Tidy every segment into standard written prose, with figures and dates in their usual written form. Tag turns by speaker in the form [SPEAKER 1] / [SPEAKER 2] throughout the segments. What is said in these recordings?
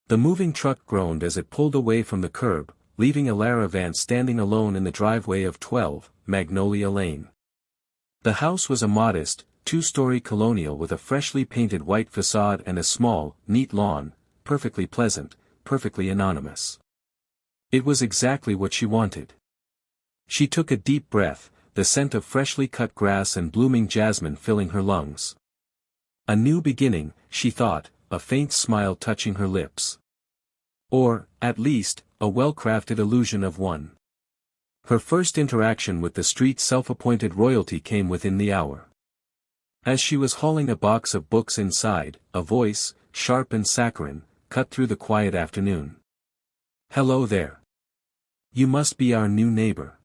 [SPEAKER 1] The moving truck groaned as it pulled away from the curb, leaving Elara Vance standing alone in the driveway of 12, Magnolia Lane. The house was a modest, two-story colonial with a freshly painted white facade and a small, neat lawn, perfectly pleasant, perfectly anonymous. It was exactly what she wanted. She took a deep breath, the scent of freshly cut grass and blooming jasmine filling her lungs. A new beginning, she thought, a faint smile touching her lips. Or, at least, a well-crafted illusion of one. Her first interaction with the street's self-appointed royalty came within the hour. As she was hauling a box of books inside, a voice, sharp and saccharine, cut through the quiet afternoon. "Hello there. You must be our new neighbor."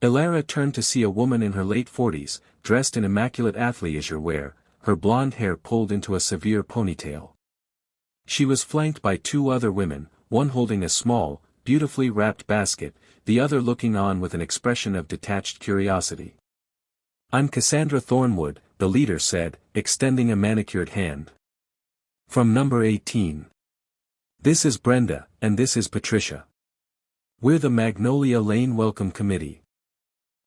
[SPEAKER 1] Elara turned to see a woman in her late 40s, dressed in immaculate athleisure wear, her blonde hair pulled into a severe ponytail. She was flanked by two other women, one holding a small, beautifully wrapped basket, the other looking on with an expression of detached curiosity. "I'm Cassandra Thornwood," the leader said, extending a manicured hand. "From number 18. This is Brenda, and this is Patricia. We're the Magnolia Lane Welcome Committee."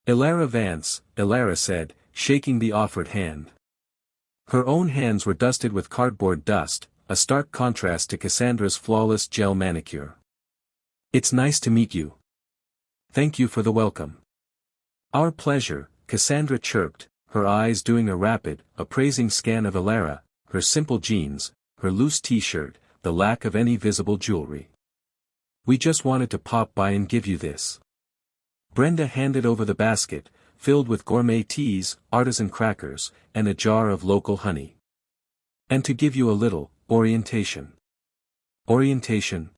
[SPEAKER 1] "Elara Vance," Elara said, shaking the offered hand. Her own hands were dusted with cardboard dust, a stark contrast to Cassandra's flawless gel manicure. "It's nice to meet you. Thank you for the welcome." "Our pleasure," Cassandra chirped, her eyes doing a rapid, appraising scan of Elara, her simple jeans, her loose t-shirt, the lack of any visible jewelry. "We just wanted to pop by and give you this." Brenda handed over the basket, filled with gourmet teas, artisan crackers, and a jar of local honey. "And to give you a little orientation." "Orientation?"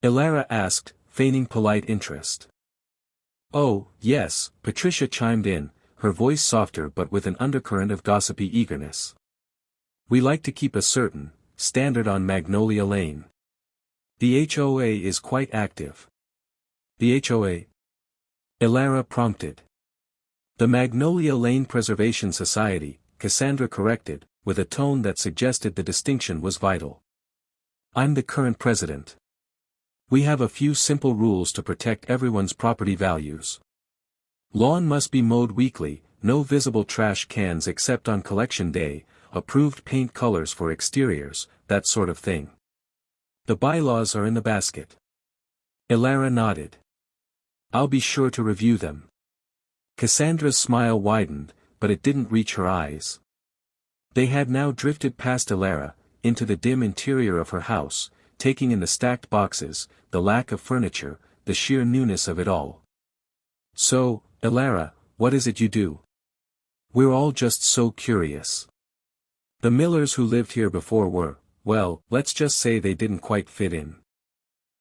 [SPEAKER 1] Elara asked, feigning polite interest. "Oh, yes," Patricia chimed in, her voice softer but with an undercurrent of gossipy eagerness. "We like to keep a certain standard on Magnolia Lane. The HOA is quite active." "The HOA?" Elara prompted. "The Magnolia Lane Preservation Society," Cassandra corrected, with a tone that suggested the distinction was vital. "I'm the current president. We have a few simple rules to protect everyone's property values. Lawn must be mowed weekly, no visible trash cans except on collection day, approved paint colors for exteriors, that sort of thing. The bylaws are in the basket." Elara nodded. "I'll be sure to review them." Cassandra's smile widened, but it didn't reach her eyes. They had now drifted past Elara, into the dim interior of her house, taking in the stacked boxes, the lack of furniture, the sheer newness of it all. "So, Elara, what is it you do? We're all just so curious. The Millers who lived here before were, well, let's just say they didn't quite fit in.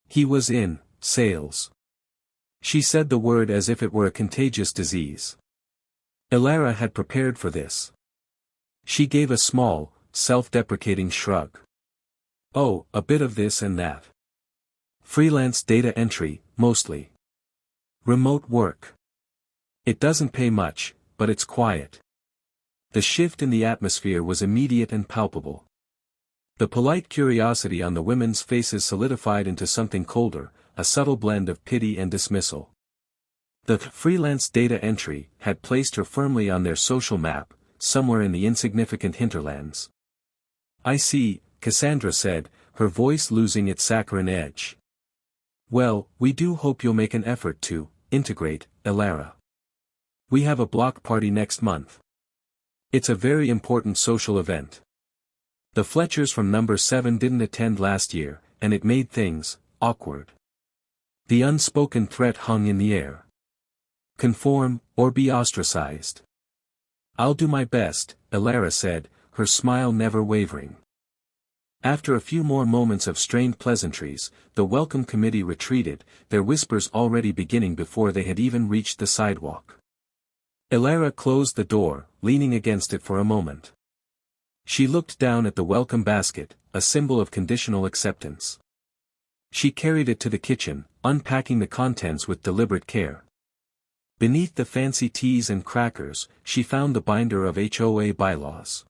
[SPEAKER 1] He was in sales." She said the word as if it were a contagious disease. Elara had prepared for this. She gave a small, self-deprecating shrug. "Oh, a bit of this and that. Freelance data entry, mostly. Remote work. It doesn't pay much, but it's quiet." The shift in the atmosphere was immediate and palpable. The polite curiosity on the women's faces solidified into something colder, a subtle blend of pity and dismissal. The freelance data entry had placed her firmly on their social map, somewhere in the insignificant hinterlands. "I see," Cassandra said, her voice losing its saccharine edge. "Well, we do hope you'll make an effort to integrate, Elara. We have a block party next month. It's a very important social event. The Fletchers from number 7 didn't attend last year, and it made things awkward. The unspoken threat hung in the air. Conform, or be ostracized." "I'll do my best," Elara said, her smile never wavering. After a few more moments of strained pleasantries, the welcome committee retreated, their whispers already beginning before they had even reached the sidewalk. Elara closed the door, leaning against it for a moment. She looked down at the welcome basket, a symbol of conditional acceptance. She carried it to the kitchen, unpacking the contents with deliberate care. Beneath the fancy teas and crackers, she found the binder of HOA bylaws.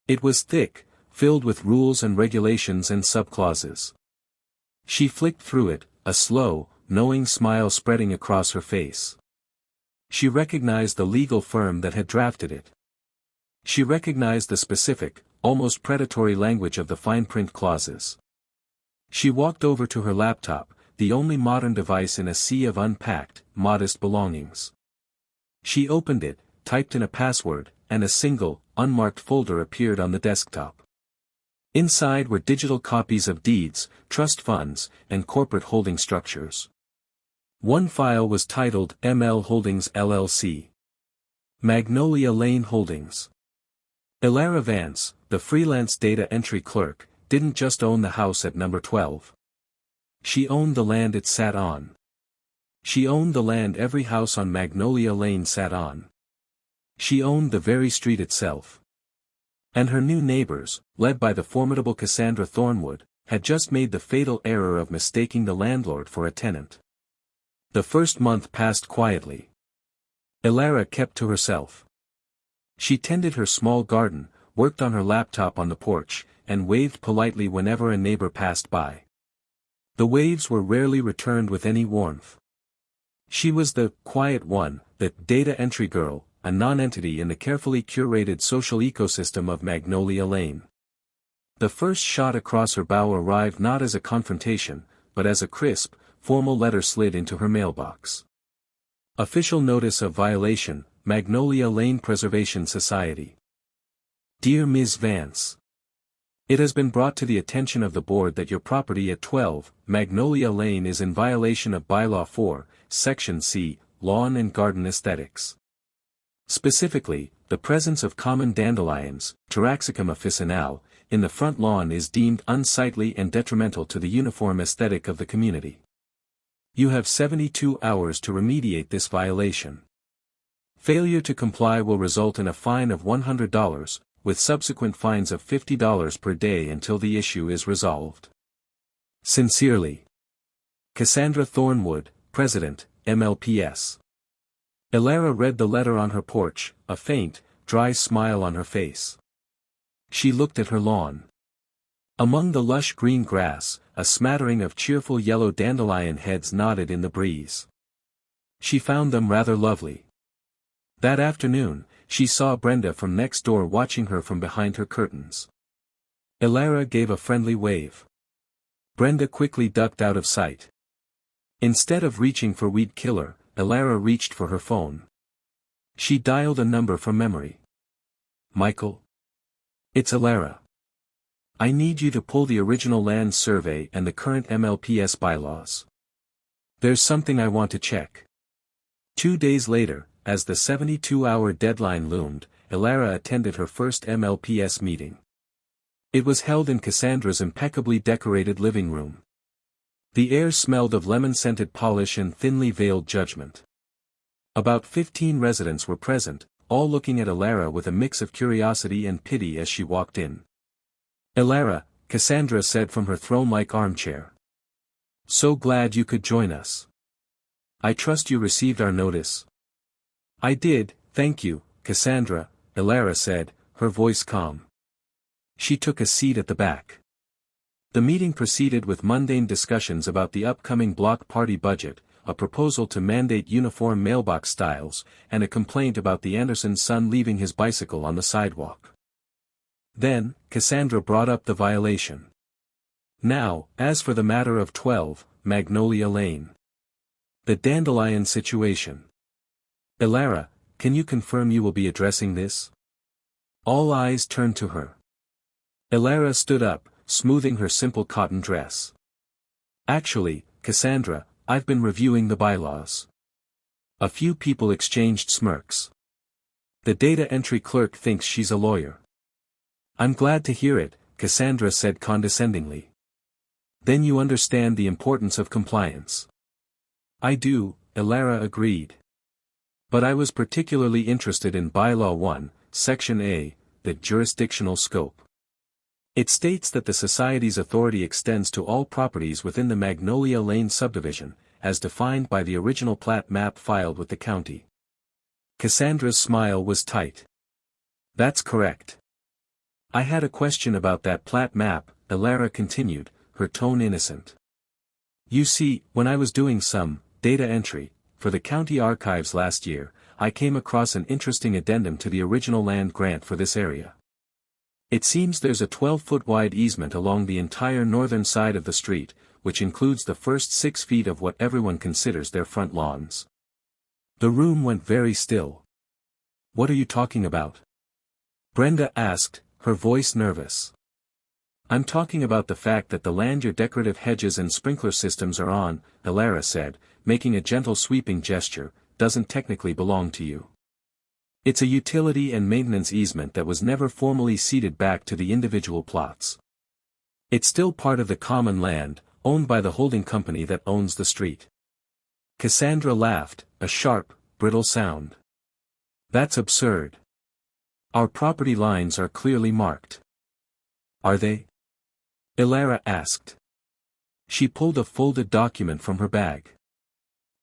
[SPEAKER 1] It was thick, filled with rules and regulations and subclauses. She flicked through it, a slow, knowing smile spreading across her face. She recognized the legal firm that had drafted it. She recognized the specific, almost predatory language of the fine print clauses. She walked over to her laptop, the only modern device in a sea of unpacked, modest belongings. She opened it, typed in a password, and a single, unmarked folder appeared on the desktop. Inside were digital copies of deeds, trust funds, and corporate holding structures. One file was titled ML Holdings LLC. Magnolia Lane Holdings. Elara Vance, the freelance data entry clerk, didn't just own the house at number 12. She owned the land it sat on. She owned the land every house on Magnolia Lane sat on. She owned the very street itself. And her new neighbors, led by the formidable Cassandra Thornwood, had just made the fatal error of mistaking the landlord for a tenant. The first month passed quietly. Elara kept to herself. She tended her small garden, worked on her laptop on the porch, and waved politely whenever a neighbor passed by. The waves were rarely returned with any warmth. She was the quiet one, the data entry girl, a non-entity in the carefully curated social ecosystem of Magnolia Lane. The first shot across her bow arrived not as a confrontation, but as a crisp, formal letter slid into her mailbox. Official notice of violation, Magnolia Lane Preservation Society. Dear Ms. Vance. It has been brought to the attention of the board that your property at 12, Magnolia Lane is in violation of Bylaw 4, Section C, Lawn and Garden Aesthetics. Specifically, the presence of common dandelions, Taraxacum officinale, in the front lawn is deemed unsightly and detrimental to the uniform aesthetic of the community. You have 72 hours to remediate this violation. Failure to comply will result in a fine of $100, with subsequent fines of $50 per day until the issue is resolved. Sincerely. Cassandra Thornwood, President, MLPS. Elara read the letter on her porch, a faint, dry smile on her face. She looked at her lawn. Among the lush green grass, a smattering of cheerful yellow dandelion heads nodded in the breeze. She found them rather lovely. That afternoon, she saw Brenda from next door watching her from behind her curtains. Elara gave a friendly wave. Brenda quickly ducked out of sight. Instead of reaching for weed killer, Elara reached for her phone. She dialed a number from memory. Michael? It's Elara. I need you to pull the original land survey and the current MLPS bylaws. There's something I want to check. 2 days later, as the 72-hour deadline loomed, Elara attended her first MLPS meeting. It was held in Cassandra's impeccably decorated living room. The air smelled of lemon-scented polish and thinly veiled judgment. About 15 residents were present, all looking at Elara with a mix of curiosity and pity as she walked in. Elara, Cassandra said from her throne-like armchair. So glad you could join us. I trust you received our notice. I did, thank you, Cassandra, Elara said, her voice calm. She took a seat at the back. The meeting proceeded with mundane discussions about the upcoming block party budget, a proposal to mandate uniform mailbox styles, and a complaint about the Anderson's son leaving his bicycle on the sidewalk. Then, Cassandra brought up the violation. Now, as for the matter of 12, Magnolia Lane. The dandelion situation. Elara, can you confirm you will be addressing this? All eyes turned to her. Elara stood up, smoothing her simple cotton dress. Actually, Cassandra, I've been reviewing the bylaws. A few people exchanged smirks. The data entry clerk thinks she's a lawyer. I'm glad to hear it, Cassandra said condescendingly. Then you understand the importance of compliance. I do, Elara agreed. But I was particularly interested in Bylaw 1, Section A, the jurisdictional scope. It states that the Society's authority extends to all properties within the Magnolia Lane subdivision, as defined by the original plat map filed with the county. Cassandra's smile was tight. That's correct. I had a question about that plat map, Elara continued, her tone innocent. You see, when I was doing some data entry for the county archives last year, I came across an interesting addendum to the original land grant for this area. It seems there's a 12-foot wide easement along the entire northern side of the street, which includes the first 6 feet of what everyone considers their front lawns. The room went very still. What are you talking about? Brenda asked, her voice nervous. I'm talking about the fact that the land your decorative hedges and sprinkler systems are on, Elara said, making a gentle sweeping gesture, doesn't technically belong to you. It's a utility and maintenance easement that was never formally ceded back to the individual plots. It's still part of the common land, owned by the holding company that owns the street. Cassandra laughed, a sharp, brittle sound. That's absurd. Our property lines are clearly marked. Are they? Elara asked. She pulled a folded document from her bag.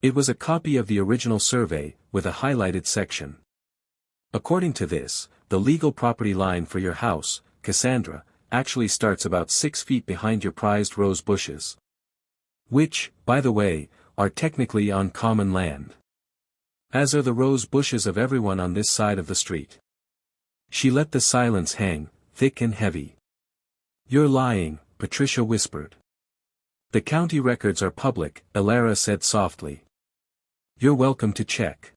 [SPEAKER 1] It was a copy of the original survey, with a highlighted section. According to this, the legal property line for your house, Cassandra, actually starts about 6 feet behind your prized rose bushes. Which, by the way, are technically on common land. As are the rose bushes of everyone on this side of the street. She let the silence hang, thick and heavy. You're lying, Patricia whispered. The county records are public, Elara said softly. You're welcome to check.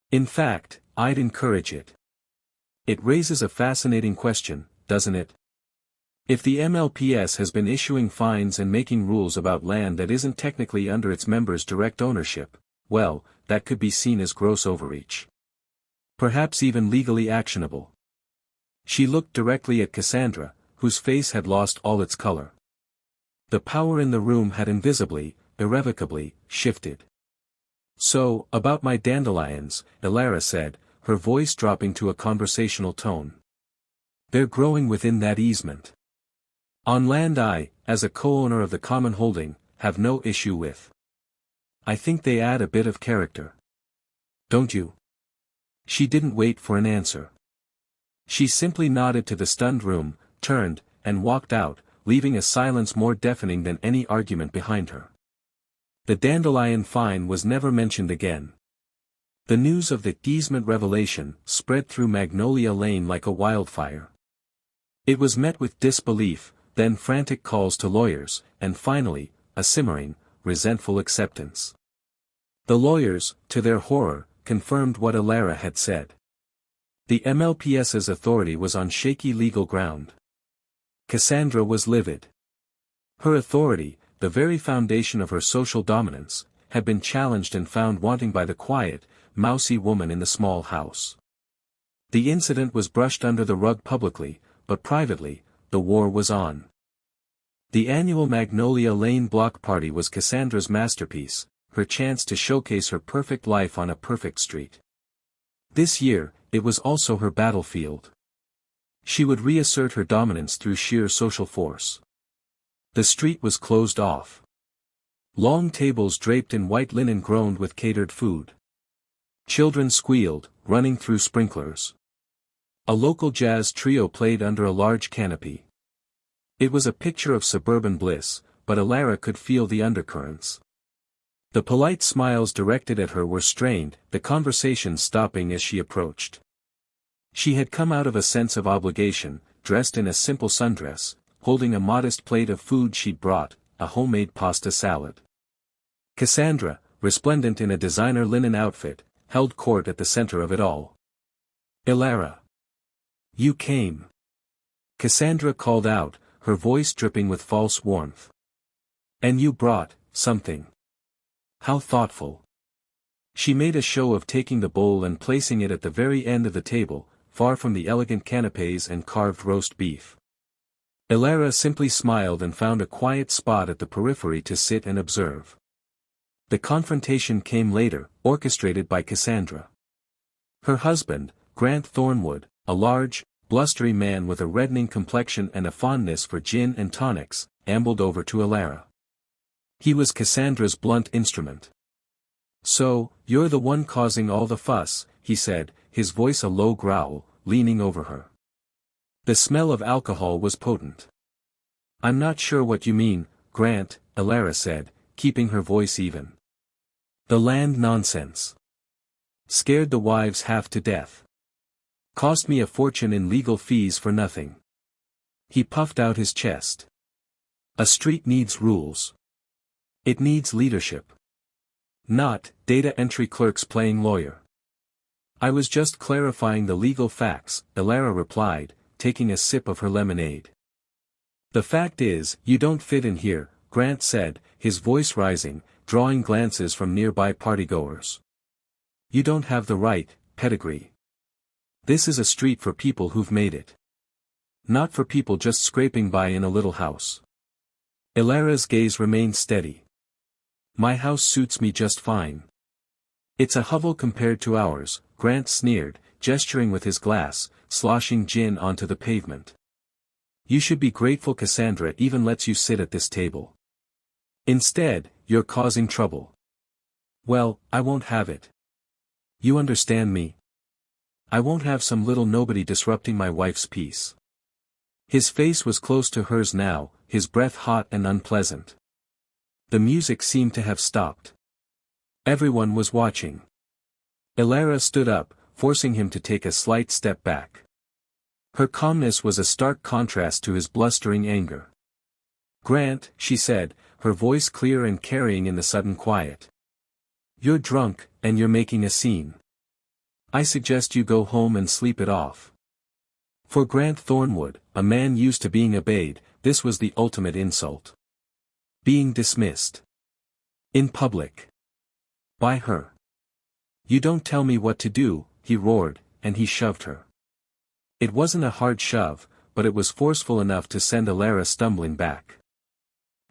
[SPEAKER 1] In fact, I'd encourage it. It raises a fascinating question, doesn't it? If the MLPS has been issuing fines and making rules about land that isn't technically under its members' direct ownership, well, that could be seen as gross overreach. Perhaps even legally actionable. She looked directly at Cassandra, whose face had lost all its color. The power in the room had invisibly, irrevocably, shifted. So, about my dandelions, Elara said, her voice dropping to a conversational tone. They're growing within that easement. On land I, as a co-owner of the common holding, have no issue with. I think they add a bit of character. Don't you? She didn't wait for an answer. She simply nodded to the stunned room, turned, and walked out, leaving a silence more deafening than any argument behind her. The dandelion fine was never mentioned again. The news of the easement revelation spread through Magnolia Lane like a wildfire. It was met with disbelief, then frantic calls to lawyers, and finally, a simmering, resentful acceptance. The lawyers, to their horror, confirmed what Elara had said. The MLPS's authority was on shaky legal ground. Cassandra was livid. Her authority, the very foundation of her social dominance, had been challenged and found wanting by the quiet, mousy woman in the small house. The incident was brushed under the rug publicly, but privately, the war was on. The annual Magnolia Lane block party was Cassandra's masterpiece, her chance to showcase her perfect life on a perfect street. This year, it was also her battlefield. She would reassert her dominance through sheer social force. The street was closed off. Long tables draped in white linen groaned with catered food. Children squealed, running through sprinklers. A local jazz trio played under a large canopy. It was a picture of suburban bliss, but Elara could feel the undercurrents. The polite smiles directed at her were strained, the conversation stopping as she approached. She had come out of a sense of obligation, dressed in a simple sundress, holding a modest plate of food she'd brought, a homemade pasta salad. Cassandra, resplendent in a designer linen outfit, held court at the center of it all. Elara. You came. Cassandra called out, her voice dripping with false warmth. And you brought something. How thoughtful. She made a show of taking the bowl and placing it at the very end of the table, far from the elegant canapes and carved roast beef. Elara simply smiled and found a quiet spot at the periphery to sit and observe. The confrontation came later, orchestrated by Cassandra. Her husband, Grant Thornwood, a large, blustery man with a reddening complexion and a fondness for gin and tonics, ambled over to Elara. He was Cassandra's blunt instrument. So, you're the one causing all the fuss, he said, his voice a low growl, leaning over her. The smell of alcohol was potent. "I'm not sure what you mean, Grant," Elara said, keeping her voice even. "The land nonsense. Scared the wives half to death. Cost me a fortune in legal fees for nothing." He puffed out his chest. "A street needs rules. It needs leadership. Not data entry clerks playing lawyer." "I was just clarifying the legal facts," Elara replied, taking a sip of her lemonade. "The fact is, you don't fit in here," Grant said, his voice rising, drawing glances from nearby partygoers. "You don't have the right pedigree. This is a street for people who've made it. Not for people just scraping by in a little house." Elara's gaze remained steady. "My house suits me just fine." "It's a hovel compared to ours," Grant sneered, gesturing with his glass, sloshing gin onto the pavement. "You should be grateful Cassandra even lets you sit at this table. Instead, you're causing trouble." "Well, I won't have it. You understand me? I won't have some little nobody disrupting my wife's peace." His face was close to hers now, his breath hot and unpleasant. The music seemed to have stopped. Everyone was watching. Elara stood up, forcing him to take a slight step back. Her calmness was a stark contrast to his blustering anger. "Grant," she said, her voice clear and carrying in the sudden quiet. "You're drunk, and you're making a scene. I suggest you go home and sleep it off." For Grant Thornwood, a man used to being obeyed, this was the ultimate insult. Being dismissed. In public. By her. "You don't tell me what to do," he roared, and he shoved her. It wasn't a hard shove, but it was forceful enough to send Elara stumbling back.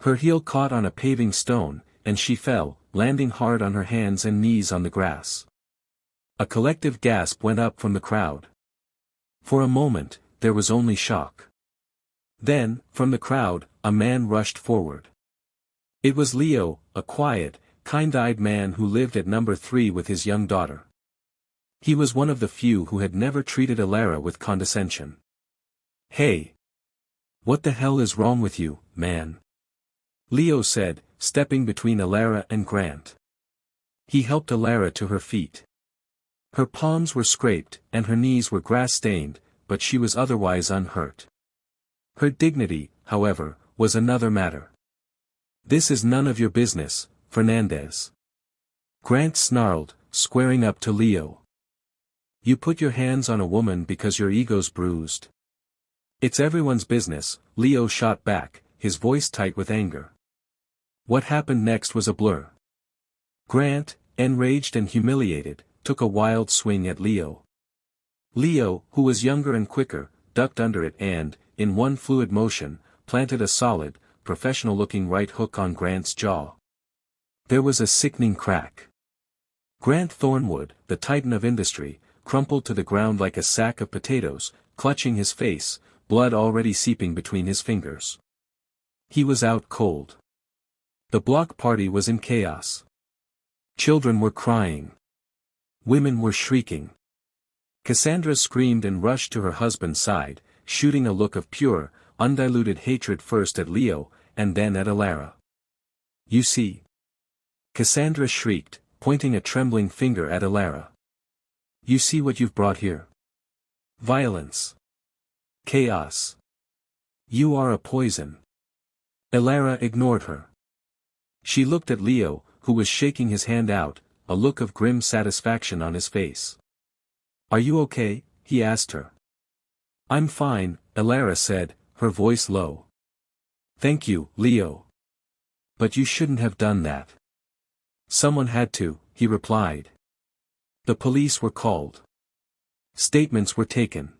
[SPEAKER 1] Her heel caught on a paving stone, and she fell, landing hard on her hands and knees on the grass. A collective gasp went up from the crowd. For a moment, there was only shock. Then, from the crowd, a man rushed forward. It was Leo, a quiet, kind-eyed man who lived at number 3 with his young daughter. He was one of the few who had never treated Elara with condescension. "Hey! What the hell is wrong with you, man?" Leo said, stepping between Elara and Grant. He helped Elara to her feet. Her palms were scraped, and her knees were grass-stained, but she was otherwise unhurt. Her dignity, however, was another matter. "This is none of your business, Fernandez." Grant snarled, squaring up to Leo. "You put your hands on a woman because your ego's bruised." "It's everyone's business," Leo shot back, his voice tight with anger. What happened next was a blur. Grant, enraged and humiliated, took a wild swing at Leo. Leo, who was younger and quicker, ducked under it and, in one fluid motion, planted a solid, professional-looking right hook on Grant's jaw. There was a sickening crack. Grant Thornwood, the titan of industry, crumpled to the ground like a sack of potatoes, clutching his face, blood already seeping between his fingers. He was out cold. The block party was in chaos. Children were crying. Women were shrieking. Cassandra screamed and rushed to her husband's side, shooting a look of pure, undiluted hatred first at Leo, and then at Elara. "You see?" Cassandra shrieked, pointing a trembling finger at Elara. "You see what you've brought here? Violence. Chaos. You are a poison." Elara ignored her. She looked at Leo, who was shaking his hand out, a look of grim satisfaction on his face. "Are you okay?" he asked her. "I'm fine," Elara said, her voice low. "Thank you, Leo. But you shouldn't have done that." "Someone had to," he replied. The police were called. Statements were taken.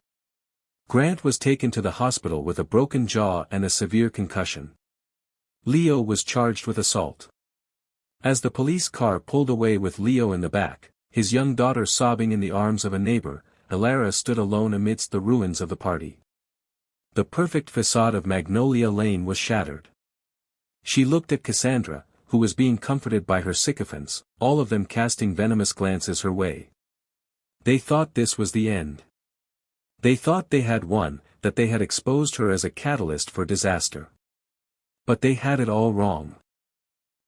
[SPEAKER 1] Grant was taken to the hospital with a broken jaw and a severe concussion. Leo was charged with assault. As the police car pulled away with Leo in the back, his young daughter sobbing in the arms of a neighbor, Elara stood alone amidst the ruins of the party. The perfect facade of Magnolia Lane was shattered. She looked at Cassandra, who was being comforted by her sycophants, all of them casting venomous glances her way. They thought this was the end. They thought they had won, that they had exposed her as a catalyst for disaster. But they had it all wrong.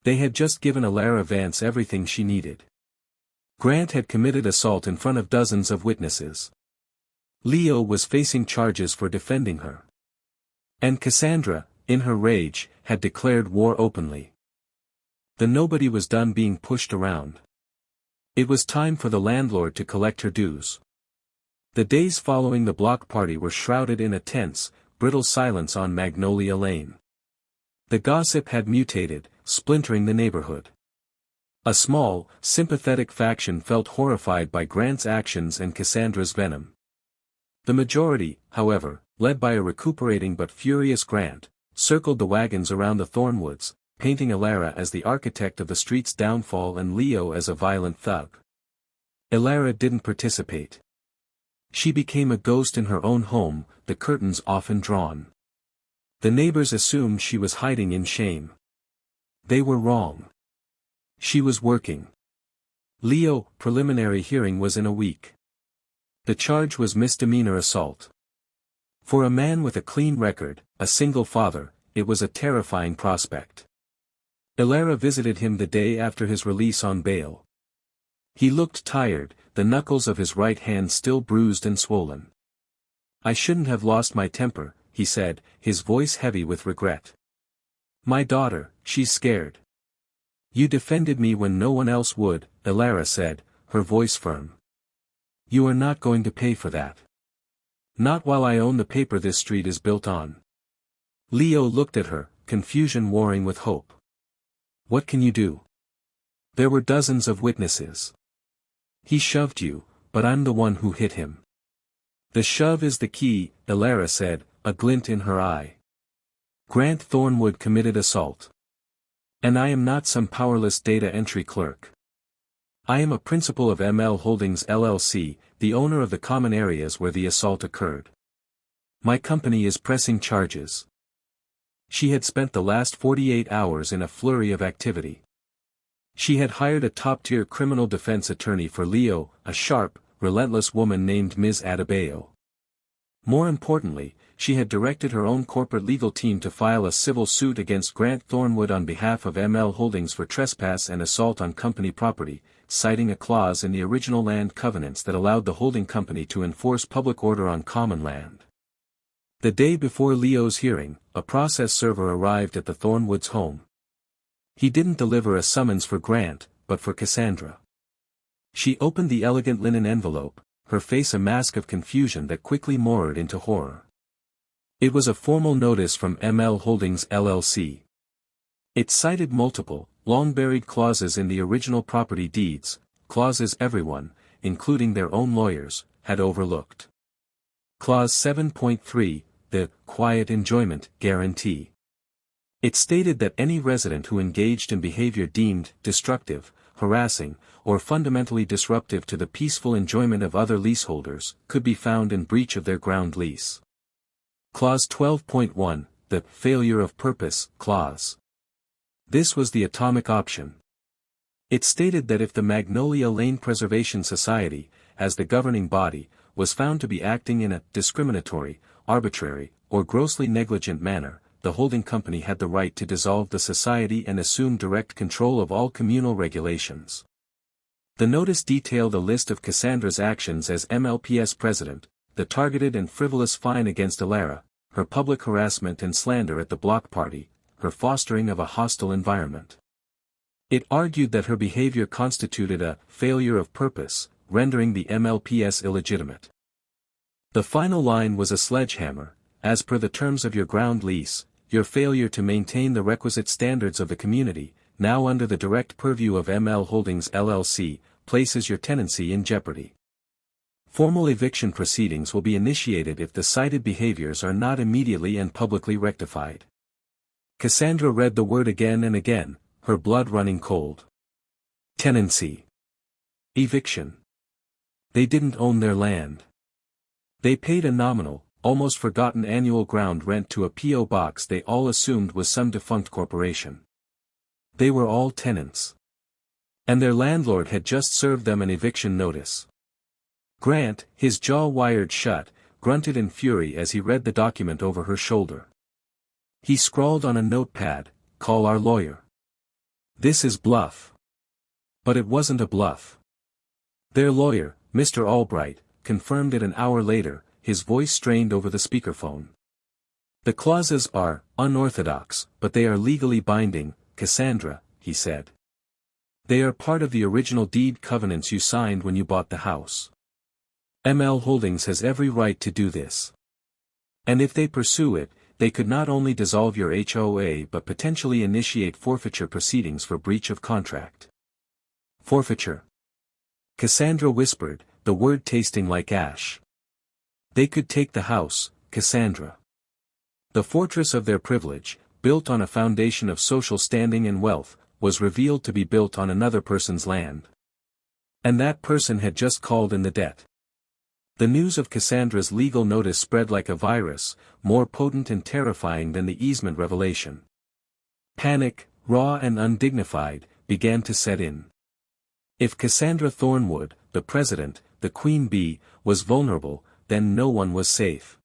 [SPEAKER 1] They had just given Elara Vance everything she needed. Grant had committed assault in front of dozens of witnesses. Leo was facing charges for defending her. And Cassandra, in her rage, had declared war openly. The nobody was done being pushed around. It was time for the landlord to collect her dues. The days following the block party were shrouded in a tense, brittle silence on Magnolia Lane. The gossip had mutated, splintering the neighborhood. A small, sympathetic faction felt horrified by Grant's actions and Cassandra's venom. The majority, however, led by a recuperating but furious Grant, circled the wagons around the Thornwoods, painting Elara as the architect of the street's downfall and Leo as a violent thug. Elara didn't participate. She became a ghost in her own home, the curtains often drawn. The neighbors assumed she was hiding in shame. They were wrong. She was working. Leo, preliminary hearing was in a week. The charge was misdemeanor assault. For a man with a clean record, a single father, it was a terrifying prospect. Elara visited him the day after his release on bail. He looked tired, the knuckles of his right hand still bruised and swollen. "I shouldn't have lost my temper," he said, his voice heavy with regret. "My daughter, she's scared." "You defended me when no one else would," Elara said, her voice firm. "You are not going to pay for that. Not while I own the paper this street is built on." Leo looked at her, confusion warring with hope. "What can you do? There were dozens of witnesses." "He shoved you, but I'm the one who hit him." "The shove is the key," Elara said, a glint in her eye. "Grant Thornwood committed assault. And I am not some powerless data entry clerk. I am a principal of ML Holdings LLC, the owner of the common areas where the assault occurred. My company is pressing charges." She had spent the last 48 hours in a flurry of activity. She had hired a top-tier criminal defense attorney for Leo, a sharp, relentless woman named Ms. Adebayo. More importantly, she had directed her own corporate legal team to file a civil suit against Grant Thornwood on behalf of ML Holdings for trespass and assault on company property, citing a clause in the original land covenants that allowed the holding company to enforce public order on common land. The day before Leo's hearing, a process server arrived at the Thornwoods' home. He didn't deliver a summons for Grant, but for Cassandra. She opened the elegant linen envelope, her face a mask of confusion that quickly morphed into horror. It was a formal notice from ML Holdings LLC. It cited multiple, long-buried clauses in the original property deeds, clauses everyone, including their own lawyers, had overlooked. Clause 7.3, the quiet enjoyment guarantee. It stated that any resident who engaged in behavior deemed destructive, harassing, or fundamentally disruptive to the peaceful enjoyment of other leaseholders could be found in breach of their ground lease. Clause 12.1, the failure of purpose clause. This was the atomic option. It stated that if the Magnolia Lane Preservation Society, as the governing body, was found to be acting in a discriminatory, arbitrary, or grossly negligent manner, the holding company had the right to dissolve the society and assume direct control of all communal regulations. The notice detailed a list of Cassandra's actions as MLPS president, the targeted and frivolous fine against Elara, her public harassment and slander at the block party, her fostering of a hostile environment. It argued that her behavior constituted a failure of purpose, rendering the MLPS illegitimate. The final line was a sledgehammer: as per the terms of your ground lease, your failure to maintain the requisite standards of the community, now under the direct purview of ML Holdings LLC, places your tenancy in jeopardy. Formal eviction proceedings will be initiated if the cited behaviors are not immediately and publicly rectified. Cassandra read the word again and again, her blood running cold. Tenancy. Eviction. They didn't own their land. They paid a nominal, almost forgotten annual ground rent to a P.O. box they all assumed was some defunct corporation. They were all tenants. And their landlord had just served them an eviction notice. Grant, his jaw wired shut, grunted in fury as he read the document over her shoulder. He scrawled on a notepad, "Call our lawyer. This is bluff." But it wasn't a bluff. Their lawyer, Mr. Albright, confirmed it an hour later, his voice strained over the speakerphone. "The clauses are unorthodox, but they are legally binding, Cassandra," he said. "They are part of the original deed covenants you signed when you bought the house. ML Holdings has every right to do this. And if they pursue it, they could not only dissolve your HOA but potentially initiate forfeiture proceedings for breach of contract." "Forfeiture?" Cassandra whispered, the word tasting like ash. "They could take the house, Cassandra. The fortress of their privilege, built on a foundation of social standing and wealth, was revealed to be built on another person's land. And that person had just called in the debt." The news of Cassandra's legal notice spread like a virus, more potent and terrifying than the easement revelation. Panic, raw and undignified, began to set in. If Cassandra Thornwood, the president, the queen bee, was vulnerable, then no one was safe.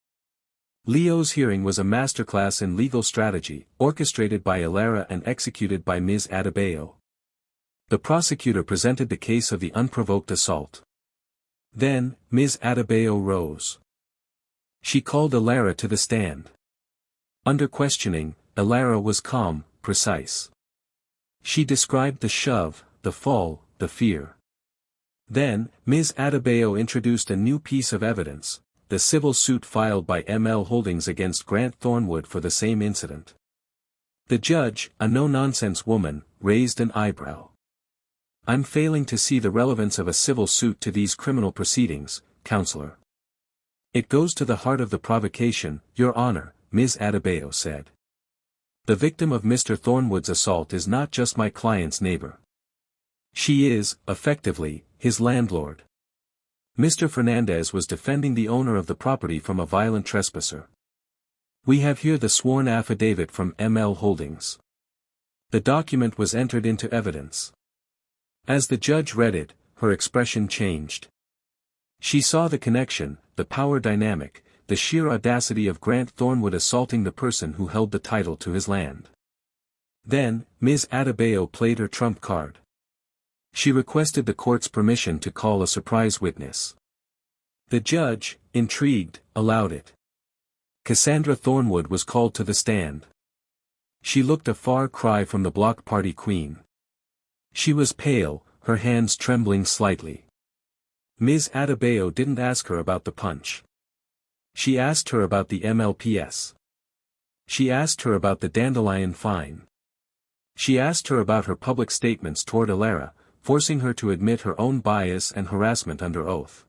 [SPEAKER 1] Leo's hearing was a masterclass in legal strategy, orchestrated by Elara and executed by Ms. Adebayo. The prosecutor presented the case of the unprovoked assault. Then, Ms. Adebayo rose. She called Elara to the stand. Under questioning, Elara was calm, precise. She described the shove, the fall, the fear. Then, Ms. Adebayo introduced a new piece of evidence, the civil suit filed by ML Holdings against Grant Thornwood for the same incident. The judge, a no-nonsense woman, raised an eyebrow. "I'm failing to see the relevance of a civil suit to these criminal proceedings, Counselor." "It goes to the heart of the provocation, Your Honor," Ms. Adebayo said. "The victim of Mr. Thornwood's assault is not just my client's neighbor. She is, effectively, his landlord. Mr. Fernandez was defending the owner of the property from a violent trespasser. We have here the sworn affidavit from ML Holdings." The document was entered into evidence. As the judge read it, her expression changed. She saw the connection, the power dynamic, the sheer audacity of Grant Thornwood assaulting the person who held the title to his land. Then, Ms. Adebayo played her trump card. She requested the court's permission to call a surprise witness. The judge, intrigued, allowed it. Cassandra Thornwood was called to the stand. She looked a far cry from the block party queen. She was pale, her hands trembling slightly. Ms. Adebayo didn't ask her about the punch. She asked her about the MLPS. She asked her about the dandelion fine. She asked her about her public statements toward Elara, forcing her to admit her own bias and harassment under oath.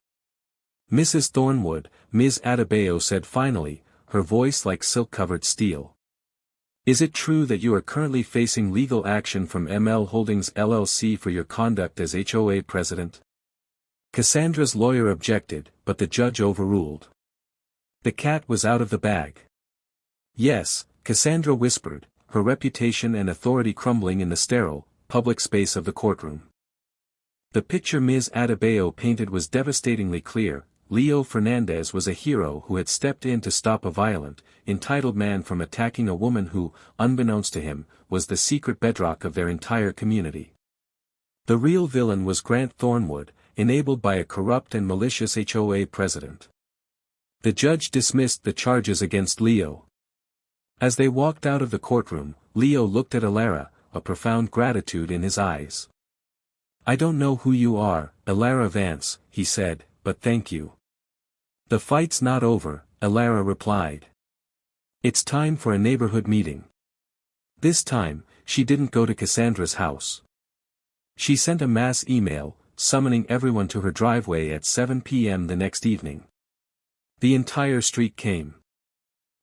[SPEAKER 1] "Mrs. Thornwood," Ms. Adebayo said finally, her voice like silk-covered steel. "Is it true that you are currently facing legal action from ML Holdings LLC for your conduct as HOA president?" Cassandra's lawyer objected, but the judge overruled. The cat was out of the bag. "Yes," Cassandra whispered, her reputation and authority crumbling in the sterile, public space of the courtroom. The picture Ms. Adebayo painted was devastatingly clear. Leo Fernandez was a hero who had stepped in to stop a violent, entitled man from attacking a woman who, unbeknownst to him, was the secret bedrock of their entire community. The real villain was Grant Thornwood, enabled by a corrupt and malicious HOA president. The judge dismissed the charges against Leo. As they walked out of the courtroom, Leo looked at Elara, a profound gratitude in his eyes. "I don't know who you are, Elara Vance," he said, "but thank you." "The fight's not over," Elara replied. "It's time for a neighborhood meeting." This time, she didn't go to Cassandra's house. She sent a mass email, summoning everyone to her driveway at 7 p.m. the next evening. The entire street came.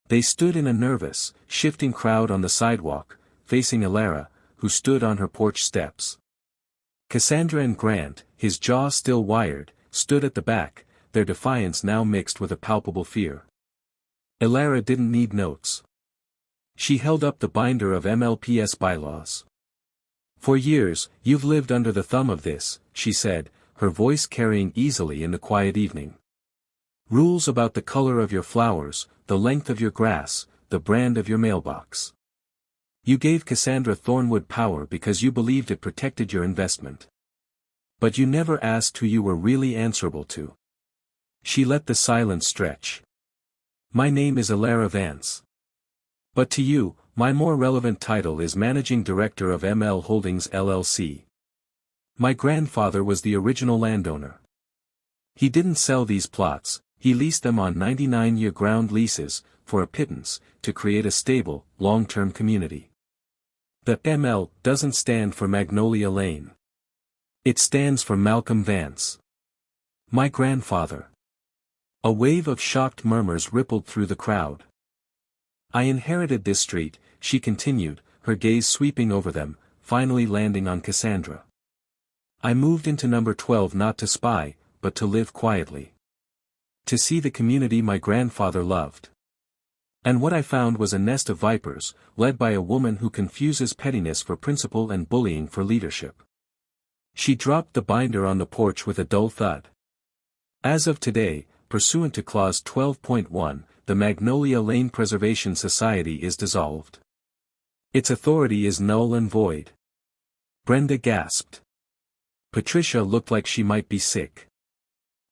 [SPEAKER 1] They stood in a nervous, shifting crowd on the sidewalk, facing Elara, who stood on her porch steps. Cassandra and Grant, his jaw still wired, stood at the back, their defiance now mixed with a palpable fear. Elara didn't need notes. She held up the binder of MLPS bylaws. "For years, you've lived under the thumb of this," she said, her voice carrying easily in the quiet evening. Rules about the color of your flowers, the length of your grass, the brand of your mailbox. You gave Cassandra Thornwood power because you believed it protected your investment. But you never asked who you were really answerable to. She let the silence stretch. My name is Elara Vance. But to you, my more relevant title is Managing Director of ML Holdings LLC. My grandfather was the original landowner. He didn't sell these plots, he leased them on 99-year ground leases, for a pittance, to create a stable, long-term community. The ML doesn't stand for Magnolia Lane. It stands for Malcolm Vance. My grandfather. A wave of shocked murmurs rippled through the crowd. I inherited this street, she continued, her gaze sweeping over them, finally landing on Cassandra. I moved into number 12 not to spy, but to live quietly. To see the community my grandfather loved. And what I found was a nest of vipers, led by a woman who confuses pettiness for principle and bullying for leadership. She dropped the binder on the porch with a dull thud. As of today, pursuant to Clause 12.1, the Magnolia Lane Preservation Society is dissolved. Its authority is null and void. Brenda gasped. Patricia looked like she might be sick.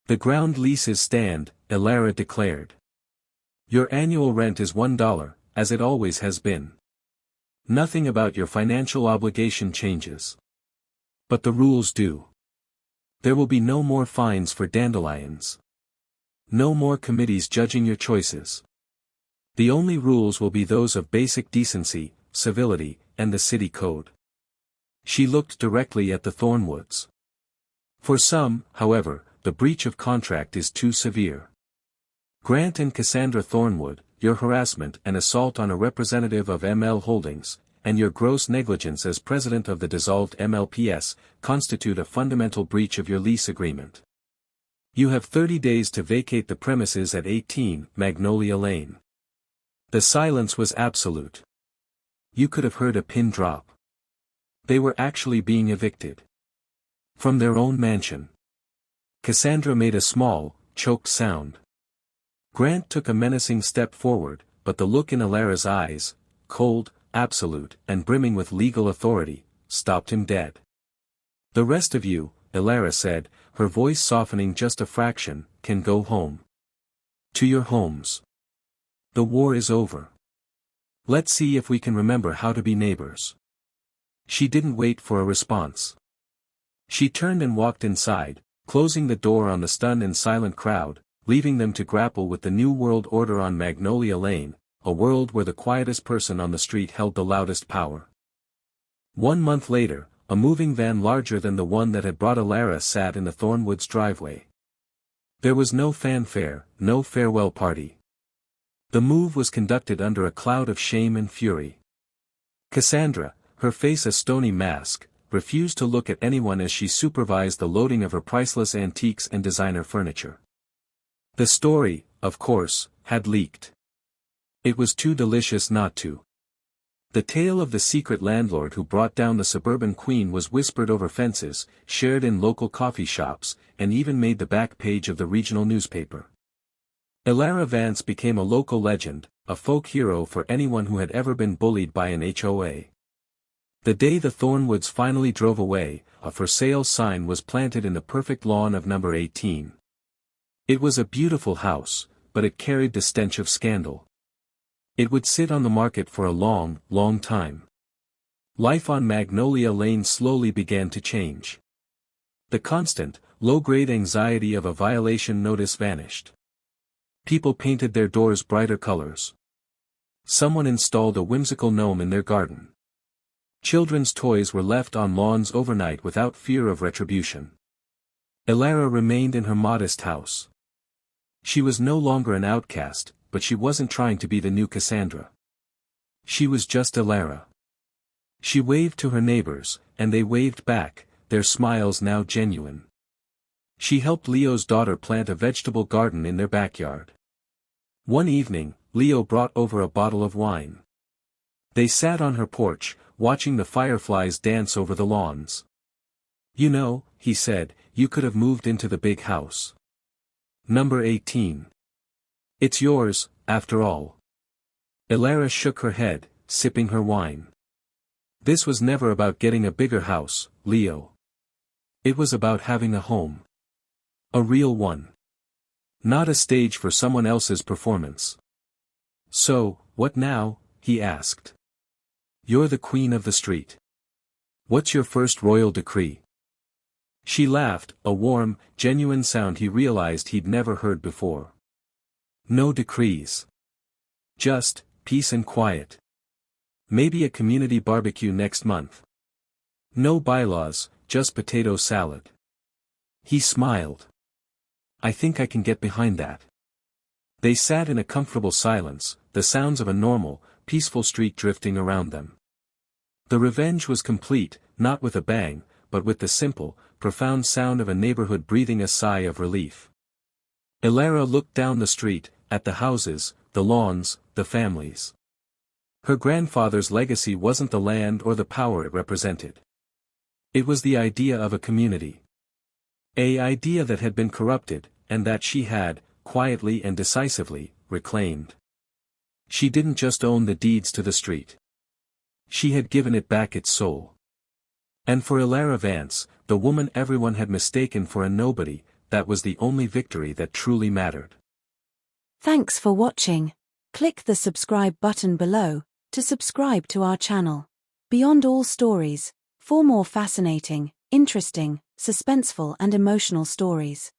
[SPEAKER 1] The ground leases stand, Elara declared. Your annual rent is $1, as it always has been. Nothing about your financial obligation changes. But the rules do. There will be no more fines for dandelions. No more committees judging your choices. The only rules will be those of basic decency, civility, and the city code. She looked directly at the Thornwoods. For some, however, the breach of contract is too severe. Grant and Cassandra Thornwood, your harassment and assault on a representative of ML Holdings, and your gross negligence as president of the dissolved MLPS, constitute a fundamental breach of your lease agreement. You have 30 days to vacate the premises at 18 Magnolia Lane. The silence was absolute. You could have heard a pin drop. They were actually being evicted. From their own mansion. Cassandra made a small, choked sound. Grant took a menacing step forward, but the look in Elara's eyes, cold, absolute, and brimming with legal authority, stopped him dead. The rest of you, Elara said, her voice softening just a fraction, can go home. To your homes. The war is over. Let's see if we can remember how to be neighbors. She didn't wait for a response. She turned and walked inside, closing the door on the stunned and silent crowd, leaving them to grapple with the new world order on Magnolia Lane, a world where the quietest person on the street held the loudest power. 1 month later, a moving van larger than the one that had brought Elara sat in the Thornwoods' driveway. There was no fanfare, no farewell party. The move was conducted under a cloud of shame and fury. Cassandra, her face a stony mask, refused to look at anyone as she supervised the loading of her priceless antiques and designer furniture. The story, of course, had leaked. It was too delicious not to. The tale of the secret landlord who brought down the suburban queen was whispered over fences, shared in local coffee shops, and even made the back page of the regional newspaper. Elara Vance became a local legend, a folk hero for anyone who had ever been bullied by an HOA. The day the Thornwoods finally drove away, a for sale sign was planted in the perfect lawn of number 18. It was a beautiful house, but it carried the stench of scandal. It would sit on the market for a long, long time. Life on Magnolia Lane slowly began to change. The constant, low-grade anxiety of a violation notice vanished. People painted their doors brighter colors. Someone installed a whimsical gnome in their garden. Children's toys were left on lawns overnight without fear of retribution. Elara remained in her modest house. She was no longer an outcast, but she wasn't trying to be the new Cassandra. She was just Elara. She waved to her neighbors, and they waved back, their smiles now genuine. She helped Leo's daughter plant a vegetable garden in their backyard. One evening, Leo brought over a bottle of wine. They sat on her porch, watching the fireflies dance over the lawns. "You know," he said, "you could have moved into the big house." Number 18. It's yours, after all. Elara shook her head, sipping her wine. This was never about getting a bigger house, Leo. It was about having a home. A real one. Not a stage for someone else's performance. So, what now? He asked. You're the queen of the street. What's your first royal decree? She laughed, a warm, genuine sound he realized he'd never heard before. No decrees. Just, peace and quiet. Maybe a community barbecue next month. No bylaws, just potato salad. He smiled. I think I can get behind that. They sat in a comfortable silence, the sounds of a normal, peaceful street drifting around them. The revenge was complete, not with a bang, but with the simple, profound sound of a neighborhood breathing a sigh of relief. Elara looked down the street, at the houses, the lawns, the families. Her grandfather's legacy wasn't the land or the power it represented. It was the idea of a community. An idea that had been corrupted, and that she had, quietly and decisively, reclaimed. She didn't just own the deeds to the street. She had given it back its soul. And for Elara Vance, the woman everyone had mistaken for a nobody, that was the only victory that truly mattered.
[SPEAKER 2] Thanks for watching. Click the subscribe button below to subscribe to our channel. Beyond All Stories, for more fascinating, interesting, suspenseful and emotional stories.